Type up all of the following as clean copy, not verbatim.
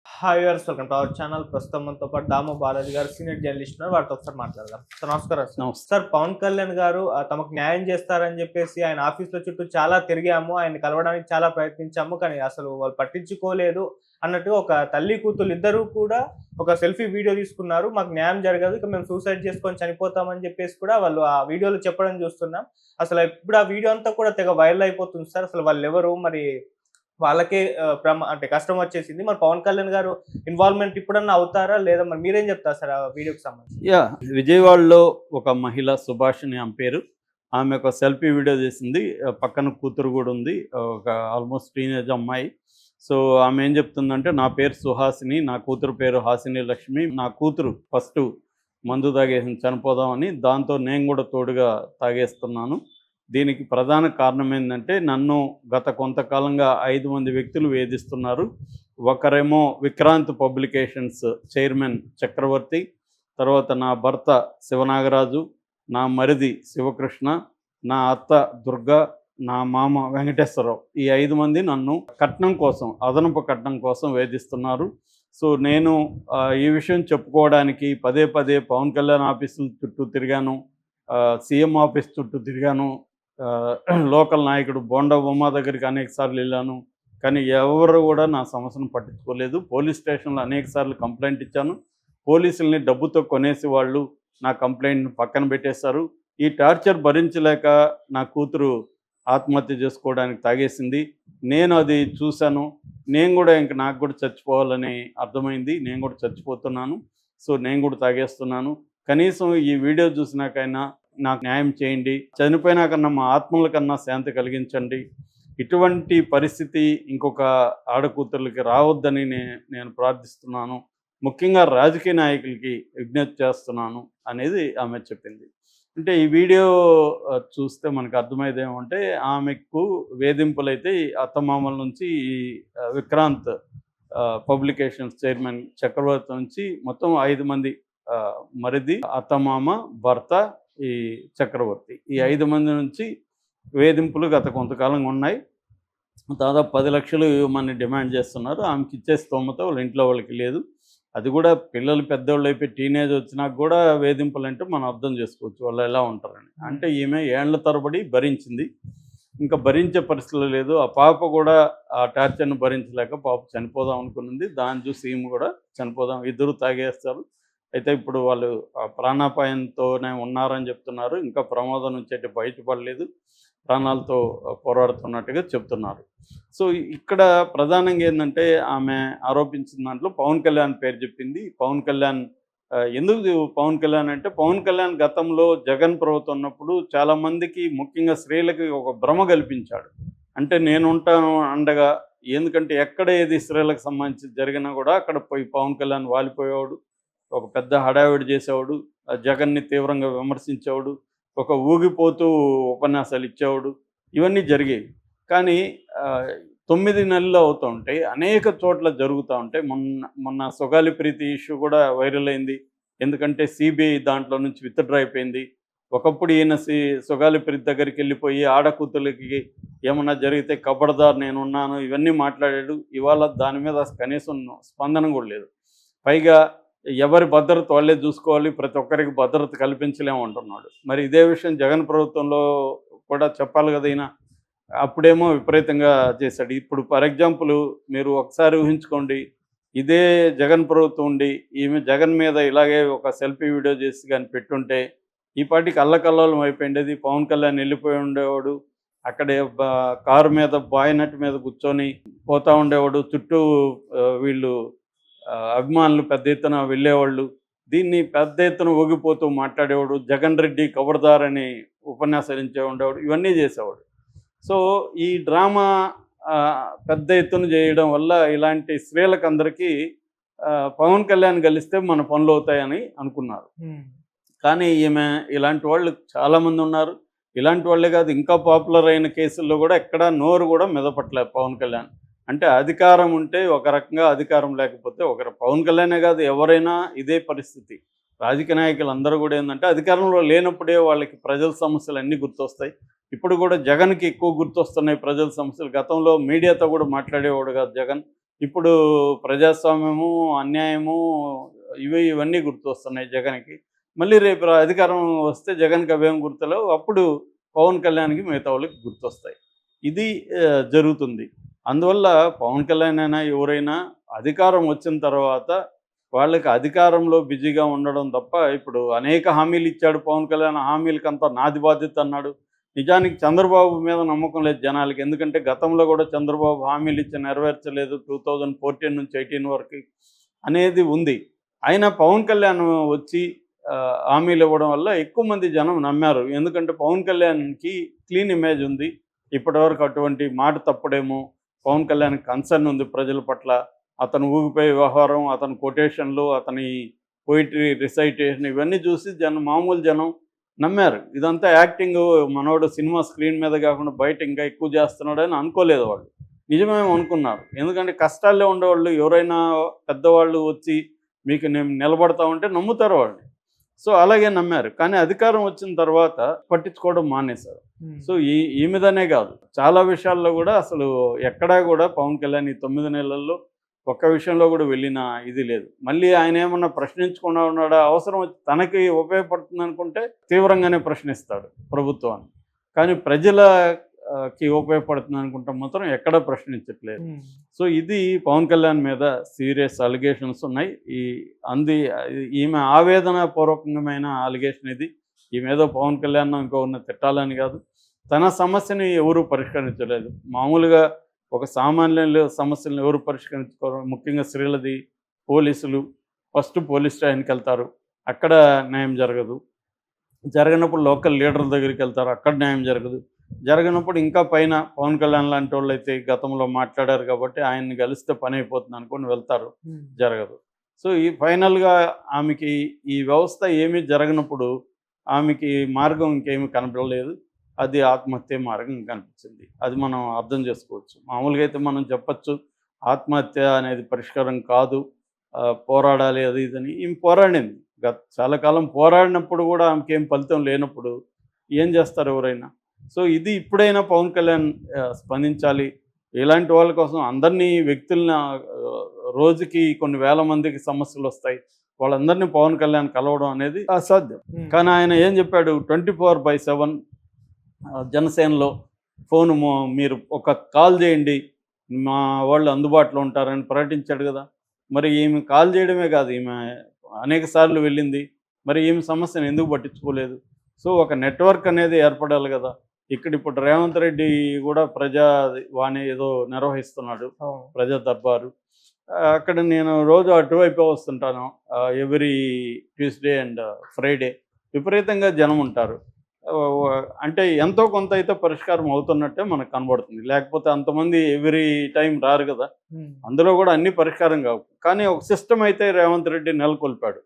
Hi viewers, welcome to our channel. ప్రస్తుతం మనతో పాటు దాము బాలాజీ గారు సీనియర్ జర్నలిస్ట్ ఉన్నారు. వారితో ఒకసారి మాట్లాడదాం. సార్ నమస్కారం. నమస్తే. సార్, పవన్ కళ్యాణ్ గారు తమకు న్యాయం చేస్తారని చెప్పేసి ఆయన ఆఫీసుల చుట్టూ చాలా తిరిగాము, ఆయన కలవడానికి చాలా ప్రయత్నించాము, కానీ అసలు వాళ్ళు పట్టించుకోలేదు అన్నట్టు ఒక తల్లి కూతురు ఇద్దరు కూడా ఒక సెల్ఫీ వీడియో తీసుకున్నారు. మాకు న్యాయం జరగదు, ఇక మేము సూసైడ్ చేసుకొని చనిపోతామని చెప్పేసి కూడా వాళ్ళు ఆ వీడియోలో చెప్పడం చూస్తున్నాం. అసలు ఇప్పుడు ఆ వీడియో అంతా కూడా తెగ వైరల్ అయిపోతుంది సార్. అసలు వాళ్ళు ఎవరు, మరి వాళ్ళకే అంటే కష్టం వచ్చేసింది. మరి పవన్ కళ్యాణ్ గారు ఇన్వాల్వ్‌మెంట్ ఇప్పుడన్నా అవుతారా? లేదా? మరి మీరేం చెప్తారు సార్ ఆ వీడియోకి సంబంధించి? విజయవాడలో ఒక మహిళ సుభాషిణి ఆమె పేరు. ఆమె ఒక సెల్ఫీ వీడియో చేసింది. పక్కన కూతురు కూడా ఉంది. ఒక ఆల్మోస్ట్ టీనేజ్ అమ్మాయి. సో ఆమె ఏం చెప్తుందంటే, నా పేరు సుహాసిని, నా కూతురు పేరు హాసిని లక్ష్మి. నా కూతురు ఫస్ట్ మందు తాగేసి చనిపోదామని, దాంతో నేను కూడా తోడుగా తాగేస్తున్నాను. దీనికి ప్రధాన కారణం ఏంటంటే, నన్ను గత కొంతకాలంగా 5 మంది వ్యక్తులు వేధిస్తున్నారు. ఒకరేమో విక్రాంత్ పబ్లికేషన్స్ చైర్మన్ చక్రవర్తి, తర్వాత నా భర్త శివనాగరాజు, నా మరిది శివకృష్ణ, నా అత్త దుర్గా, నా మామ వెంకటేశ్వరరావు. ఈ 5 మంది నన్ను కట్నం కోసం, అదనపు కట్నం కోసం వేధిస్తున్నారు. సో నేను ఈ విషయం చెప్పుకోవడానికి పదే పదే పవన్ కళ్యాణ్ ఆఫీసుల చుట్టూ తిరిగాను, సీఎం ఆఫీస్ చుట్టూ తిరిగాను, లోకల్ నాయకుడు బోండా ఉమా దగ్గరికి అనేకసార్లు వెళ్ళాను. కానీ ఎవరు కూడా నా సమస్యను పట్టించుకోలేదు. పోలీస్ స్టేషన్లో అనేకసార్లు కంప్లైంట్ ఇచ్చాను. పోలీసుల్ని డబ్బుతో కొనేసి వాళ్ళు నా కంప్లైంట్ని పక్కన పెట్టేశారు. ఈ టార్చర్ భరించలేక నా కూతురు ఆత్మహత్య చేసుకోవడానికి తాగేసింది. నేను అది చూశాను. నేను కూడా నాకు కూడా చచ్చిపోవాలని అర్థమైంది. నేను కూడా చచ్చిపోతున్నాను. సో నేను కూడా తాగేస్తున్నాను. కనీసం ఈ వీడియో చూసినాకైనా నాకు న్యాయం చేయండి. చనిపోయినాకన్నా మా ఆత్మల కన్నా శాంతి కలిగించండి. ఇటువంటి పరిస్థితి ఇంకొక ఆడకూతుర్లకి రావద్దని నేను ప్రార్థిస్తున్నాను. ముఖ్యంగా రాజకీయ నాయకులకి విజ్ఞప్తి చేస్తున్నాను అనేది ఆమె చెప్పింది. అంటే ఈ వీడియో చూస్తే మనకు అర్థమయ్యేది ఏమంటే, ఆమెకు వేధింపులైతే అత్తమామల నుంచి ఈ విక్రాంత్ పబ్లికేషన్స్ చైర్మన్ చక్రవర్తి నుంచి మొత్తం 5 మంది, మరిది, అత్తమామ, భర్త, ఈ చక్రవర్తి, ఈ 5 మంది నుంచి వేధింపులు గత కొంతకాలంగా ఉన్నాయి. దాదాపు 10 లక్షలు ఇవ్వమని డిమాండ్ చేస్తున్నారు. ఆమెకి ఇచ్చే స్తోమత వాళ్ళ ఇంట్లో వాళ్ళకి లేదు. అది కూడా పిల్లలు పెద్దోళ్ళు అయిపోయి టీనేజ్ వచ్చినాక కూడా వేధింపులు అంటే మనం అర్థం చేసుకోవచ్చు వాళ్ళు ఎలా ఉంటారని. అంటే ఈమె ఏళ్ల తరబడి భరించింది, ఇంకా భరించే పరిస్థితులు లేదు. ఆ పాప కూడా ఆ టార్చర్ను భరించలేక పాప చనిపోదాం అనుకున్నది. దాన్ని చూసి ఈమె కూడా చనిపోదాం, ఇద్దరు తాగేస్తారు. అయితే ఇప్పుడు వాళ్ళు ప్రాణాపాయంతోనే ఉన్నారని చెప్తున్నారు. ఇంకా ప్రమాదం నుంచి అయితే బయటపడలేదు, ప్రాణాలతో పోరాడుతున్నట్టుగా చెప్తున్నారు. సో ఇక్కడ ప్రధానంగా ఏంటంటే, ఆమె ఆరోపించిన దాంట్లో పవన్ కళ్యాణ్ పేరు చెప్పింది. పవన్ కళ్యాణ్ ఎందుకు పవన్ కళ్యాణ్ అంటే, పవన్ కళ్యాణ్ గతంలో జగన్ ప్రభుత్వం ఉన్నప్పుడు చాలామందికి, ముఖ్యంగా స్త్రీలకి ఒక భ్రమ కల్పించాడు. అంటే నేను ఉంటాను అండగా, ఎందుకంటే ఎక్కడ ఏది స్త్రీలకు సంబంధించి జరిగినా కూడా అక్కడ పోయి పవన్ కళ్యాణ్ వాలిపోయేవాడు, ఒక పెద్ద హడావిడి చేసేవాడు, జగన్ని తీవ్రంగా విమర్శించేవాడు, ఒక ఊగిపోతూ ఉపన్యాసాలు ఇచ్చేవాడు. ఇవన్నీ జరిగేవి. కానీ 9 నెలలు అవుతూ ఉంటాయి, అనేక చోట్ల జరుగుతూ ఉంటాయి. మొన్న సుగాలి ప్రీతి ఇష్యూ కూడా వైరల్ అయింది. ఎందుకంటే సిబిఐ దాంట్లో నుంచి విత్డ్రా అయిపోయింది. ఒకప్పుడు ఈయన సుగాలి ప్రీతి దగ్గరికి వెళ్ళిపోయి ఆడకూతులకి ఏమన్నా జరిగితే కబడ్దార్ నేనున్నాను ఇవన్నీ మాట్లాడాడు. ఇవాళ దాని మీద కనీసం స్పందన కూడా లేదు. పైగా ఎవరి భద్రత వాళ్ళే చూసుకోవాలి, ప్రతి ఒక్కరికి భద్రత కల్పించలేము అంటున్నాడు. మరి ఇదే విషయం జగన్ ప్రభుత్వంలో కూడా చెప్పాలి కదా ఈయన. అప్పుడేమో విపరీతంగా చేశాడు. ఇప్పుడు ఫర్ ఎగ్జాంపుల్ మీరు ఒకసారి ఊహించుకోండి, ఇదే జగన్ ప్రభుత్వం ఉండి ఈమె జగన్ మీద ఇలాగే ఒక సెల్ఫీ వీడియో చేసి కానీ పెట్టుంటే ఈ పాటికి అల్లకల్లోలం అయిపోయిండేది. పవన్ కళ్యాణ్ వెళ్ళిపోయి ఉండేవాడు, అక్కడే కారు మీద బాయినట్ మీద కూర్చొని పోతూ ఉండేవాడు, చుట్టూ వీళ్ళు అభిమానులు పెద్ద ఎత్తున వెళ్ళేవాళ్ళు. దీన్ని పెద్ద ఎత్తున ఊగిపోతూ మాట్లాడేవాడు, జగన్ రెడ్డి కబడ్దార్ అని ఉపన్యాసాలు ఉండేవాడు, ఇవన్నీ చేసేవాడు. సో ఈ డ్రామా పెద్ద ఎత్తున చేయడం వల్ల ఇలాంటి స్త్రీలకు అందరికీ పవన్ కళ్యాణ్ కలిస్తే మన పనులు అవుతాయని అనుకున్నారు. కానీ ఈమె ఇలాంటి వాళ్ళు చాలామంది ఉన్నారు. ఇలాంటి వాళ్ళే కాదు, ఇంకా పాపులర్ అయిన కేసుల్లో కూడా ఎక్కడా నోరు కూడా మెదపట్లేదు పవన్ కళ్యాణ్. అంటే అధికారం ఉంటే ఒక రకంగా, అధికారం లేకపోతే ఒకరు. పవన్ కళ్యాణే కాదు, ఎవరైనా ఇదే పరిస్థితి. రాజకీయ నాయకులు అందరూ కూడా ఏంటంటే, అధికారంలో లేనప్పుడే వాళ్ళకి ప్రజల సమస్యలు అన్నీ గుర్తొస్తాయి. ఇప్పుడు కూడా జగన్కి ఎక్కువ గుర్తొస్తున్నాయి ప్రజల సమస్యలు. గతంలో మీడియాతో కూడా మాట్లాడేవాడు కాదు జగన్. ఇప్పుడు ప్రజాస్వామ్యము, అన్యాయము ఇవన్నీ గుర్తొస్తున్నాయి జగన్కి. మళ్ళీ రేపు అధికారం వస్తే జగన్కి అవేం గుర్తులేవు. అప్పుడు పవన్ కళ్యాణ్కి మిగతా వాళ్ళకి గుర్తొస్తాయి. ఇది జరుగుతుంది. అందువల్ల పవన్ కళ్యాణ్ అయినా ఎవరైనా అధికారం వచ్చిన తర్వాత వాళ్ళకి అధికారంలో బిజీగా ఉండడం తప్ప, ఇప్పుడు అనేక హామీలు ఇచ్చాడు పవన్ కళ్యాణ్. హామీలకంతా నాది బాధ్యత అన్నాడు. నిజానికి చంద్రబాబు మీద నమ్మకం లేదు జనాలకి. ఎందుకంటే గతంలో కూడా చంద్రబాబు హామీలు ఇచ్చి నెరవేర్చలేదు 2014 నుంచి 18 వరకు అనేది ఉంది. అయినా పవన్ కళ్యాణ్ వచ్చి హామీలు ఇవ్వడం వల్ల ఎక్కువ మంది జనం నమ్మారు. ఎందుకంటే పవన్ కళ్యాణ్కి క్లీన్ ఇమేజ్ ఉంది. ఇప్పటివరకు అటువంటి మాట తప్పడేమో, పవన్ కళ్యాణ్ కన్సర్న్ ఉంది ప్రజల పట్ల. అతను ఊగిపోయే వ్యవహారం, అతని కొటేషన్లు, అతని పోయిటరీ రిసైటేషన్ ఇవన్నీ చూసి మామూలు జనం నమ్మారు. ఇదంతా యాక్టింగ్, మనోడు సినిమా స్క్రీన్ మీద కాకుండా బయట ఇంకా ఎక్కువ చేస్తున్నాడని అనుకోలేదు వాళ్ళు. నిజమేమో అనుకున్నారు. ఎందుకంటే కష్టాల్లో ఉండేవాళ్ళు ఎవరైనా పెద్దవాళ్ళు వచ్చి మీకు నేను నిలబడతామంటే నమ్ముతారు వాళ్ళు. సో అలాగే నమ్మారు. కానీ అధికారం వచ్చిన తర్వాత పట్టించుకోవడం మానేశారు. సో ఈ మీదనే కాదు, చాలా విషయాల్లో కూడా అసలు ఎక్కడా కూడా పవన్ కళ్యాణ్ ఈ 9 నెలల్లో ఒక్క విషయంలో కూడా వెళ్ళిన ఇది లేదు. మళ్ళీ ఆయన ఏమన్నా ప్రశ్నించకుండా ఉన్నాడా? అవసరం వచ్చి తనకి ఉపయోగపడుతుంది అనుకుంటే తీవ్రంగానే ప్రశ్నిస్తాడు ప్రభుత్వాన్ని. కానీ ప్రజలకి ఉపయోగపడుతుంది అనుకుంటే మాత్రం ఎక్కడా ప్రశ్నించట్లేదు. సో ఇది పవన్ కళ్యాణ్ మీద సీరియస్ అలిగేషన్స్ ఉన్నాయి. ఈమె ఆవేదన పూర్వకమైన అలిగేషన్ ఇది. ఈమెదో పవన్ కళ్యాణ్ ఇంకొకరిని తిట్టాలని కాదు. తన సమస్యని ఎవరూ పరిష్కరించలేదు. మామూలుగా ఒక సామాన్య సమస్యలను ఎవరు పరిష్కరించుకోరు. ముఖ్యంగా స్త్రీలది. పోలీసులు ఫస్ట్ పోలీస్ స్టేషన్కి వెళ్తారు, అక్కడ న్యాయం జరగదు. జరగనప్పుడు లోకల్ లీడర్ల దగ్గరికి వెళ్తారు, అక్కడ న్యాయం జరగదు. జరగనప్పుడు ఇంకా పైన పవన్ కళ్యాణ్ లాంటి వాళ్ళు అయితే గతంలో మాట్లాడారు కాబట్టి ఆయన్ని కలిస్తే పని అయిపోతుంది అనుకొని వెళ్తారు, జరగదు. సో ఈ ఫైనల్గా ఆమెకి ఈ వ్యవస్థ ఏమీ జరగనప్పుడు ఆమెకి మార్గం ఇంకేమీ కనపడలేదు. అది ఆత్మహత్య మార్గం కనిపించింది. అది మనం అర్థం చేసుకోవచ్చు. మామూలుగా అయితే మనం చెప్పచ్చు ఆత్మహత్య అనేది పరిష్కారం కాదు, పోరాడాలి అది ఇదని. ఈమె పోరాడింది. చాలా కాలం పోరాడినప్పుడు కూడా ఆమెకేం ఫలితం లేనప్పుడు ఏం చేస్తారు ఎవరైనా? సో ఇది ఇప్పుడైనా పవన్ కళ్యాణ్ స్పందించాలి. ఇలాంటి వాళ్ళ కోసం అందరినీ వ్యక్తులను రోజుకి కొన్ని వేల మందికి సమస్యలు వస్తాయి, వాళ్ళందరినీ పవన్ కళ్యాణ్ కలవడం అనేది అసాధ్యం. కానీ ఆయన ఏం చెప్పాడు? 24/7 జనసేనలో ఫోను మీరు ఒక కాల్ చేయండి, మా వాళ్ళు అందుబాటులో ఉంటారని ప్రకటించాడు కదా. మరి ఈమె కాల్ చేయడమే కాదు, ఈమె అనేక సార్లు వెళ్ళింది. మరి ఈమె సమస్యను ఎందుకు పట్టించుకోలేదు? సో ఒక నెట్వర్క్ అనేది ఏర్పడాలి కదా. ఇప్పుడు రేవంత్ రెడ్డి కూడా ప్రజావాణి ఏదో నిర్వహిస్తున్నాడు, ప్రజా దర్బారు. అక్కడ నేను రోజు అటువైపు వస్తుంటాను. ఎవ్రీ ట్యూస్డే అండ్ ఫ్రైడే విపరీతంగా జనం ఉంటారు. అంటే ఎంతో కొంత అయితే పరిష్కారం అవుతున్నట్టే మనకు కనబడుతుంది. లేకపోతే అంతమంది ఎవ్రీ టైం రారు కదా. అందులో కూడా అన్ని పరిష్కారం కావు. కానీ ఒక సిస్టమ్ అయితే రేవంత్ రెడ్డి నెలకొల్పాడు.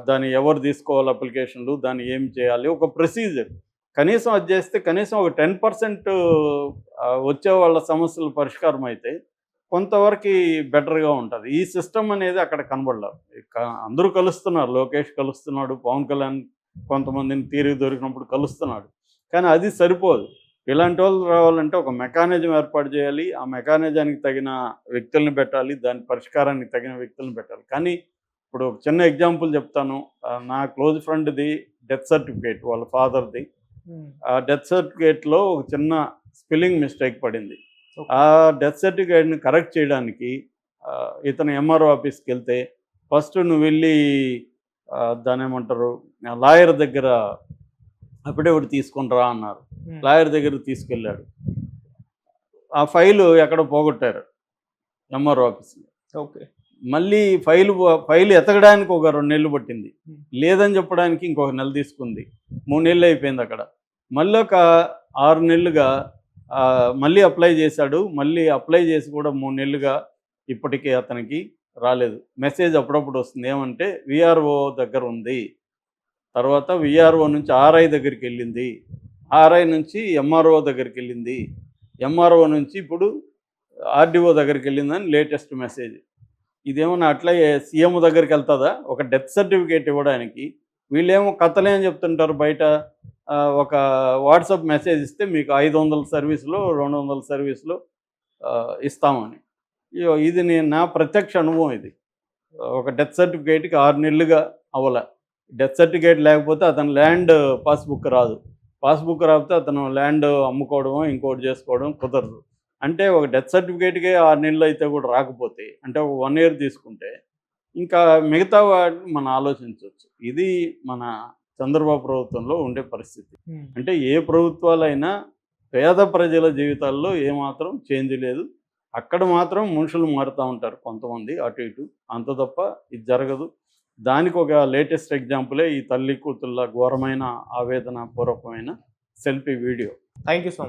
దాన్ని ఎవరు తీసుకోవాలి అప్లికేషన్లు, దాన్ని ఏం చేయాలి, ఒక ప్రొసీజర్. కనీసం అది చేస్తే కనీసం ఒక 10% వచ్చే వాళ్ళ సమస్యలు పరిష్కారం అయితే కొంతవరకు బెటర్గా ఉంటుంది. ఈ సిస్టమ్ అనేది అక్కడ కనబడలేదు. అందరూ కలుస్తున్నారు, లోకేష్ కలుస్తున్నాడు, పవన్ కళ్యాణ్ కొంతమందిని తీరిక దొరికినప్పుడు కలుస్తున్నాడు. కానీ అది సరిపోదు. ఇలాంటి వాళ్ళు రావాలంటే ఒక మెకానిజం ఏర్పాటు చేయాలి. ఆ మెకానిజానికి తగిన వ్యక్తుల్ని పెట్టాలి, దాని పరిష్కారానికి తగిన వ్యక్తులను పెట్టాలి. కానీ ఇప్పుడు ఒక చిన్న ఎగ్జాంపుల్ చెప్తాను. నా క్లోజ్ ఫ్రెండ్ది డెత్ సర్టిఫికేట్ వాళ్ళ ఫాదర్ది. ఆ డెత్ సర్టిఫికేట్లో ఒక చిన్న స్పెల్లింగ్ మిస్టేక్ పడింది. ఆ డెత్ సర్టిఫికేట్ని కరెక్ట్ చేయడానికి ఇతను ఎంఆర్ఓ ఆఫీస్కి వెళ్తే ఫస్ట్ నువ్వు వెళ్ళి దాని ఏమంటారు లాయర్ దగ్గర అఫిడవిట్ తీసుకొని రా అన్నారు. లాయర్ దగ్గర తీసుకెళ్ళాడు. ఆ ఫైలు ఎక్కడ పోగొట్టారు ఎంఆర్ఓ ఆఫీస్లో. ఓకే. మళ్ళీ ఫైలు ఎతకడానికి ఒక 2 నెలలు పట్టింది. లేదని చెప్పడానికి ఇంకొక నెల తీసుకుంది. 3 నెలలు అయిపోయింది అక్కడ. మళ్ళీ ఒక 6 నెలలుగా మళ్ళీ అప్లై చేశాడు. మళ్ళీ అప్లై చేసి కూడా 3 నెలలుగా ఇప్పటికీ అతనికి రాలేదు. మెసేజ్ అప్పుడప్పుడు వస్తుంది, ఏమంటే విఆర్ఓ దగ్గర ఉంది. తర్వాత విఆర్ఓ నుంచి ఆర్ఐ దగ్గరికి వెళ్ళింది, ఆర్ఐ నుంచి ఎంఆర్ఓ దగ్గరికి వెళ్ళింది, ఎంఆర్ఓ నుంచి ఇప్పుడు ఆర్డీఓ దగ్గరికి వెళ్ళిందని లేటెస్ట్ మెసేజ్. ఇదేమన్నా అట్లా సీఎం దగ్గరికి వెళ్తుందా ఒక డెత్ సర్టిఫికేట్ ఇవ్వడానికి? వీళ్ళేమో కథలే అని చెప్తుంటారు బయట. ఒక వాట్సాప్ మెసేజ్ ఇస్తే మీకు 500 సర్వీసులో 200 సర్వీసులో ఇస్తామని. ఇది నా ప్రత్యక్ష అనుభవం ఇది. ఒక డెత్ సర్టిఫికేట్‌కి 6 నెలలుగా అవ్వల. డెత్ సర్టిఫికేట్ లేకపోతే అతని ల్యాండ్ పాస్‌బుక్ రాదు. పాస్‌బుక్ రాకపోతే అతను ల్యాండ్ అమ్ముకోవడమో, ఇంకోటి చేసుకోవడం కుదరదు. అంటే ఒక డెత్ సర్టిఫికేట్‌కే 6 నెలలు అయితే కూడా రాకపోతే, అంటే ఒక 1 ఇయర్ తీసుకుంటే, ఇంకా మిగతా వాటిని మనం ఆలోచించొచ్చు. ఇది మన చంద్రబాబు ప్రభుత్వంలో ఉండే పరిస్థితి. అంటే ఏ ప్రభుత్వాలైనా పేద ప్రజల జీవితాల్లో ఏమాత్రం చేంజ్ లేదు. అక్కడ మాత్రం మనుషులు మారుతూ ఉంటారు కొంతమంది అటు ఇటు. అంత తప్ప ఇది జరగదు. దానికి ఒక లేటెస్ట్ ఎగ్జాంపులే ఈ తల్లి కూతుళ్ళ ఘోరమైన ఆవేదన పూర్వకమైన selfie video. Thank you so much.